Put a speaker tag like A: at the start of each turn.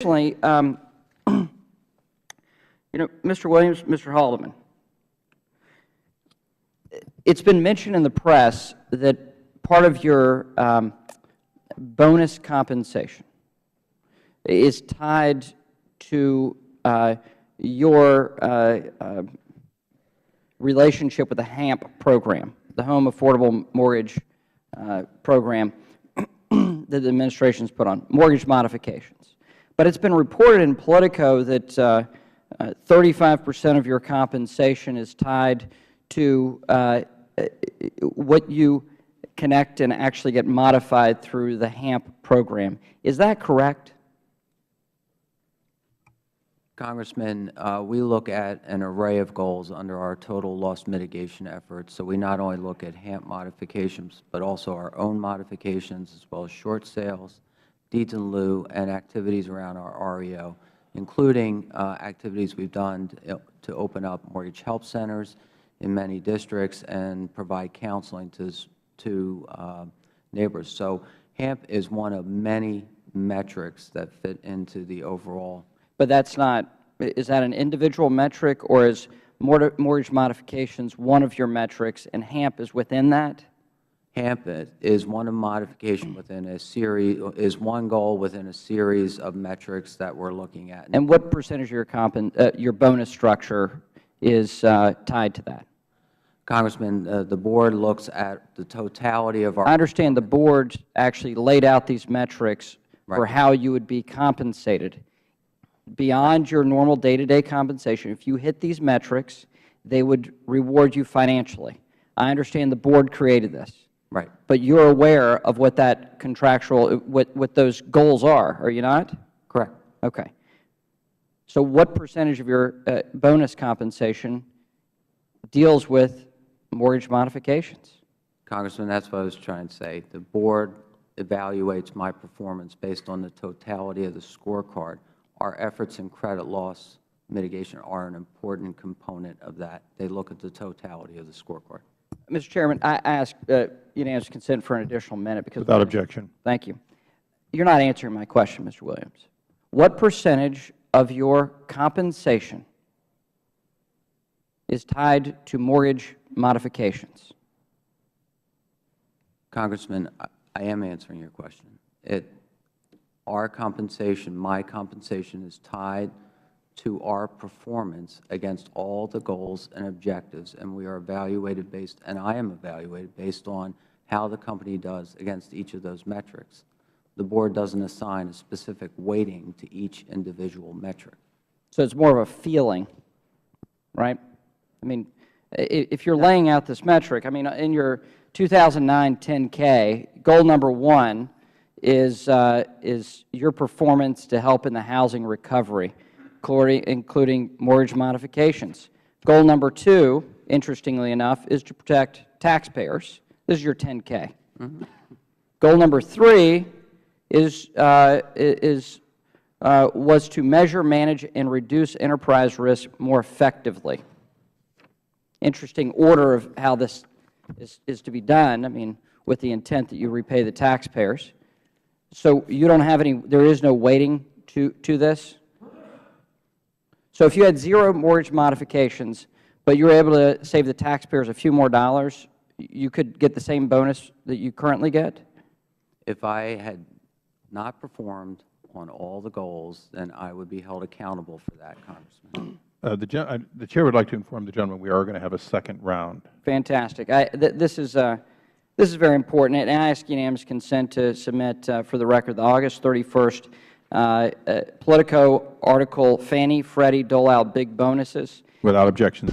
A: Additionally, Mr. Williams, Mr. Haldeman, it's been mentioned in the press that part of your bonus compensation is tied to your relationship with the HAMP program, the Home Affordable Mortgage Program that the administration has put on, mortgage modifications. But it's been reported in Politico that 35% of your compensation is tied to what you connect and actually get modified through the HAMP program. Is that correct?
B: Congressman, we look at an array of goals under our total loss mitigation efforts. So we not only look at HAMP modifications, but also our own modifications, as well as short sales, deeds in lieu, and activities around our REO, including activities we've done to open up mortgage help centers in many districts and provide counseling to neighbors. So HAMP is one of many metrics that fit into the overall.
A: But that's not, is that an individual metric, or is mortgage modifications one of your metrics and HAMP is within that?
B: HAMP is one of modification within a series, is one goal within a series of metrics that we're looking at.
A: And what percentage of your bonus structure is tied to that?
B: Congressman, the Board looks at the totality of our.
A: I understand the Board actually laid out these metrics for how you would be compensated. Beyond your normal day-to-day compensation, if you hit these metrics, they would reward you financially. I understand the Board created this.
B: Right.
A: But you're aware of what that contractual, what those goals are you not?
B: Correct.
A: Okay. So what percentage of your bonus compensation deals with mortgage modifications?
B: Congressman, that's what I was trying to say. The Board evaluates my performance based on the totality of the scorecard. Our efforts in credit loss mitigation are an important component of that. They look at the totality of the scorecard.
A: Mr. Chairman, I ask unanimous consent for an additional minute because.
C: Without objection.
A: Thank you. You're not answering my question, Mr. Williams. What percentage of your compensation is tied to mortgage modifications?
B: Congressman, I am answering your question. Our compensation, my compensation, is tied to our performance against all the goals and objectives, and we are evaluated based, and I am evaluated based on how the company does against each of those metrics. The Board doesn't assign a specific weighting to each individual metric.
A: So it's more of a feeling, right? I mean, if you're laying out this metric, I mean, in your 2009 10K, goal number 1 is your performance to help in the housing recovery, including mortgage modifications. Goal number 2, interestingly enough, is to protect taxpayers. This is your 10K. Goal number 3 was to measure, manage, and reduce enterprise risk more effectively. Interesting order of how this is to be done, I mean, with the intent that you repay the taxpayers. So you don't have any, there is no weighting to this? So if you had 0 mortgage modifications, but you were able to save the taxpayers a few more dollars, you could get the same bonus that you currently get?
B: If I had not performed on all the goals, then I would be held accountable for that, Congressman.
C: The Chair would like to inform the gentleman we are going to have a second round. Fantastic.
A: This is very important, and I ask unanimous consent to submit for the record the August 31st Politico article, Fannie, Freddie dole out big bonuses.
C: Without objection.